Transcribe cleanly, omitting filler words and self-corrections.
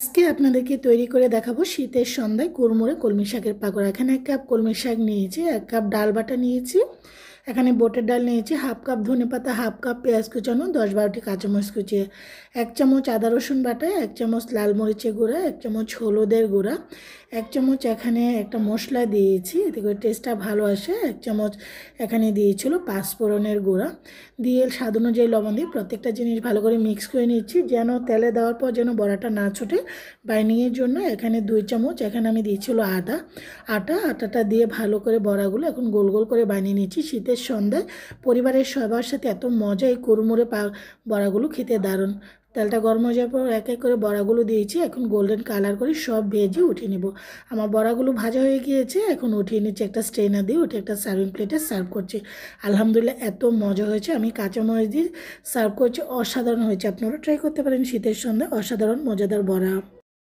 আজকে আপনাদেরকে তৈরি করে দেখাবো শীতের সন্ধ্যায় কুড়মুড়ে কলমি শাকের পাকোড়া। এখানে 1 কাপ কলমি শাক নিয়েছি, 1 কাপ ডাল বাটা নিয়েছি, এখানে বুটের ডাল নিয়েছি, হাফ কাপ ধনেপাতা, হাফ কাপ পেঁয়াজ কুচানো, 10-12টি কাঁচামরিচ কুচিয়ে, 1 চামচ আদা রসুন বাটা, 1 চামচ লাল মরিচের গুঁড়া, 1 চামচ হলুদের গুঁড়া, 1 চামচ এখানে একটা মশলা দিয়েছি এতে করে টেস্টটা ভালো আসে, 1 চামচ এখানে দিয়েছিল পাঁচফোড়নের গুঁড়া দিয়ে স্বাদ অনুযায়ী লবণ দিয়ে প্রত্যেকটা জিনিস ভালো করে মিক্স করে নিচ্ছি যেন তেলে দেওয়ার পর যেন বড়াটা না ছোটে। বাইন্ডিংয়ের জন্য এখানে 2 চামচ এখানে আমি দিয়েছিল আটাটা দিয়ে ভালো করে বড়াগুলো এখন গোল গোল করে বানিয়ে নিচ্ছি। শীতের সন্ধ্যায় পরিবারের সবার সাথে এত মজা এই কুড়মুড়ে বড়াগুলো খেতে দারুণ। তেলটা গরম হয়ে যাওয়ার পর এক এক করে বড়াগুলো দিয়েছি, এখন গোল্ডেন কালার করে সব ভেজে উঠিয়ে নেব। আমার বড়াগুলো ভাজা হয়ে গিয়েছে, এখন উঠিয়ে নিচ্ছি একটা স্ট্রেনার দিয়ে, উঠে একটা সার্ভিং প্লেটে সার্ভ করছি। আলহামদুলিল্লাহ এত মজা হয়েছে, আমি কাঁচামরিচ দিয়ে সার্ভ করছি, অসাধারণ হয়েছে। আপনারা ট্রাই করতে পারেন শীতের সন্ধ্যায় অসাধারণ মজাদার বড়া।